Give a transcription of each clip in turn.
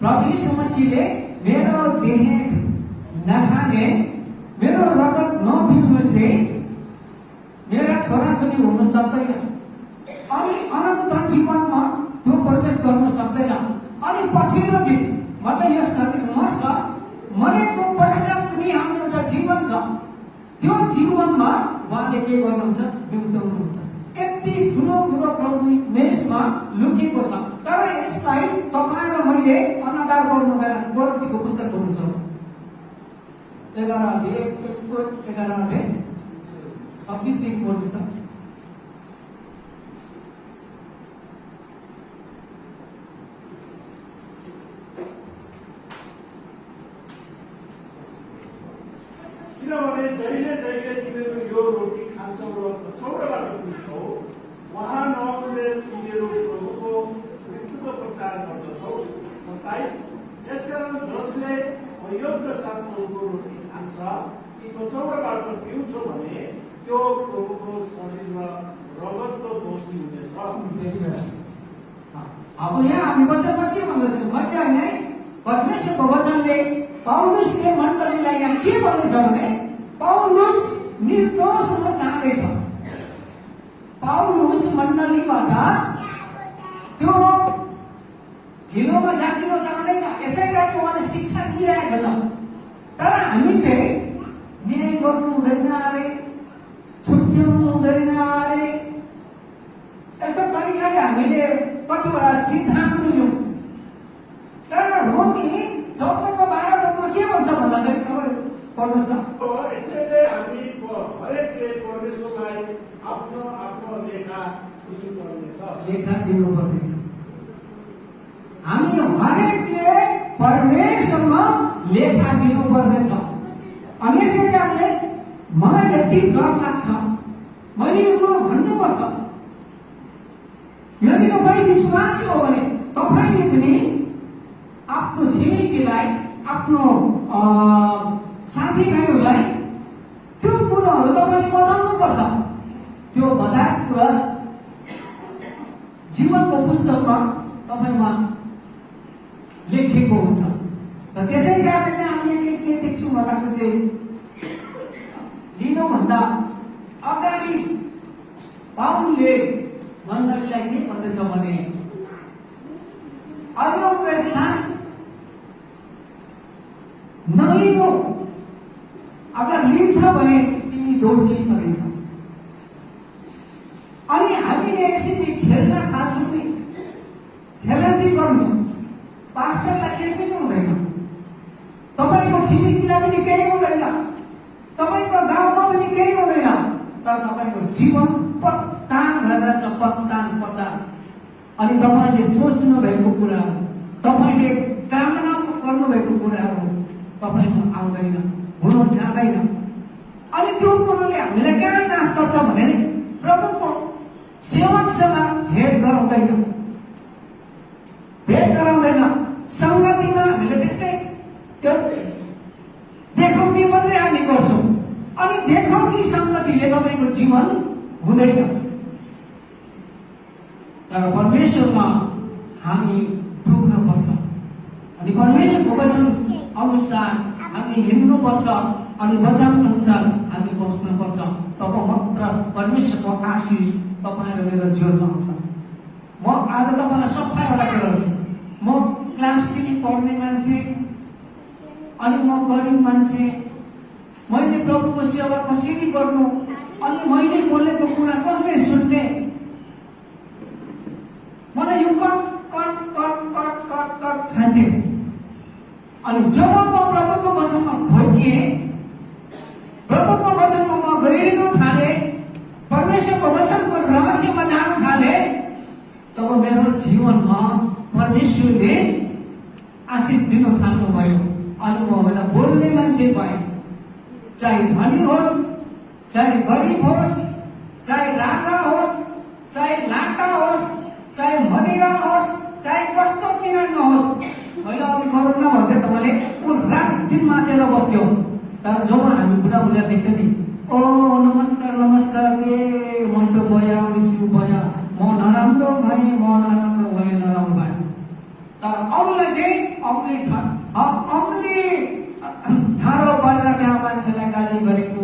प्रभु यीशु मसीहले मेरो देह नखाने, मेरो रगत नपिउने चाहिँ मेरा छोराछोरी हुन सक्दैन अनि अनन्त जीवनमा त्यो प्रवेश गर्न सक्दैन। अनि पछिल्लो दिन म त यस खातिर मर्छ, मरेको पश्चात पनि हाम्रो एउटा जीवन छ। त्यो जीवनमा उहाँले के गर्नुहुन्छ? निम्ताउनुहुन्छ। यति ठुलो कुरो प्रभु मेषमा लुकेको छ, तर यसलाई तपाईँ र मैले अनादर गर्नु भएन। गलतीको पुस्तक खोल्नु छ 11 अध्याय 26 देखि पढ्नुहोस् त। किनभने जहिले जहिले तिमीहरू यो रोटी खान्छौ र चौराबाट पुग्छौ, वहाँ नआउने तिमीहरू प्रभुको मृत्युको प्रचार गर्दछौ। 27 यसकारण जसले अयोग्य साथ प्रभुको रोटी खान्छ कि चौराबाट पिउँछ भने त्यो प्रभुको शरीर र रगतको दोषी हुनेछ। अब यहाँ हामी वचनमा के भन्दैछ? मैले होइन है, परमेश्वरको वचनले पौलुसले मण्डलीलाई यहाँ के भन्दैछ भने पौलुस निर्दोष हुन चाहँदैछ। पौलुस मण्डलीबाट त्यो हिलोमा झाँकिन चाहँदैन। यसै कारण उहाँले शिक्षा दिइरहेको छ। तर हामी चाहिँ न्याय गर्नु हुँदैन अरे, छुट्याउनु हुँदैन अरे, यस्तो तरिकाले हामीले कतिवटा सिद्धान्तहरू ल्याउँछौँ। तर रोमी 14:12 के भन्छ भन्दाखेरि तपाईँ पढ्नुहोस् त। यसैले हामी हरेकले परमेश्वरलाई आफ्नो आफ्नो लेखा दिनुपर्नेछ। हामी हरेकले परमेश्वरमा लेखा दिनुपर्नेछ। अनि यसै कारणले मलाई यति डर लाग्छ, मैले यो कुरो भन्नुपर्छ। यदि तपाईँ विश्वासी हो भने तपाईँले पनि आफ्नो छिमेकीलाई, आफ्नो साथीभाइहरूलाई त्यो कुरोहरू तपाईँले बताउनुपर्छ। त्यो बताएको कुरा जीवनको पुस्तकमा तपाईँमा लेखिएको हुन्छ। र त्यसै कारणले हामी के देख्छौँ भन्दाखेरि चाहिँ लिनुभन्दा अगाडि पाउलले मण्डलीलाई के भन्दैछ भने अयोग्य स्थान नलिनु, अगर लिन्छ भने तिमी दोषी ठहरिन्छ। अनि हामीले यसरी खेल्न थाल्छौँ नि, खेल्न चाहिँ गर्छौँ। पास्टरलाई केही पनि हुँदैन, तपाईँको छिमेकीलाई पनि केही हुँदैन, तपाईँको गाउँमा पनि केही हुँदैन। तर तपाईँको जीवन पत्तान भएर जान्छ, पत्तान। अनि तपाईँले सोच्नु भएको कुरा, तपाईँले कामना गर्नुभएको कुराहरू तपाईँमा आउँदैन, हुन जाँदैन। अनि त्यो कुरोले हामीलाई कहाँ नाश गर्छ भने प्रभुको सेवकसँग भेट गराउँदैन, सङ्गतिमा हामीले त्यसै त्यो देखाउटी मात्रै हामी गर्छौँ। अनि देखाउटी सङ्गतिले तपाईँको जीवन हुँदैन। तर परमेश्वरमा हामी डुब्नुपर्छ। अनि परमेश्वरको वचन अनुसार हामी हिँड्नुपर्छ। अनि वचन अनुसार हामी बस्नुपर्छ। तब मात्र परमेश्वरको आशिष तपाईँ र मेरो जीवनमा आउँछ। म आज तपाईँलाई सफा एउटा गराउँछु। म क्लास 3 पढ्ने मान्छे, अनि म गरिब मान्छे। मैले प्रभुको सेवा कसरी गर्नु, अनि मैले बोलेको कुरा कसले सुन्ने, मलाई यो कट खान्थे। अनि जब म प्रभुको वचनमा खोजिएँ, प्रभुको वचनमा म गहिरिन थालेँ, परमेश्वरको वचनको रहस्यमा जान थालेँ, तब मेरो जीवनमा परमेश्वरले आशिष दिन थाल्नुभयो। अनि म एउटा बोल्ने मान्छे भएँ। चाहे धनी होस्, चाहे गरिब होस्, चाहे राजा होस्, चाहे लाटा होस्, चाहे मदिरा होस्, चाहे कस्तो किन नहोस्। मैले अघि गरौँ न भन्दै तपाईँले ऊ रात दिन मातेर बस्थ्यो। तर जब हामी बुढाबुढा देख्थ्यो नि, ओ नमस्कार दे, म त बया उसको बया, म नराम्रो भएँ, नराम्रो भएँ। तर अरूलाई चाहिँ औँली ढाडो गरेर त्यहाँ मान्छेलाई गाली गरेको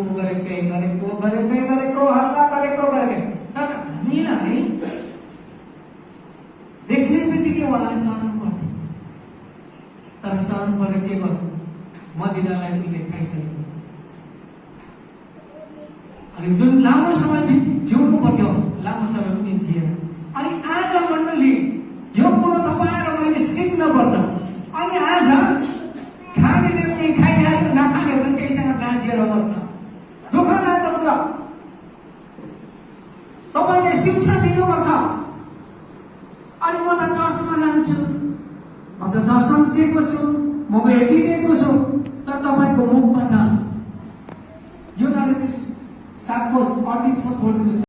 हल्ला गरेको तर हामीलाई देख्ने बित्तिकै उहाँले सहन पर्ने तर सहन परे के गर्नु मदिनालाई उसले खाइसकेको अनि जुन लामो समय जिउनु पर्यो लामो समय पनि जिएन अनि आज मण्डली यो कुरो तपाईँ र मैले सिक्नुपर्छ अनि आज खाने देउने खाइहाल्यो नखाने पनि त्यहीसँग गाँजिएर बस्छ दुःख लाग्दो कुरा तपाईँले शिक्षा दिनुपर्छ अनि म त चर्चमा जान्छु म त दर्शन दिएको छु म भेटिदिएको छु तर तपाईँको मुखबाट यो नाले सागको 38 फुट बोल्दिनुहोस्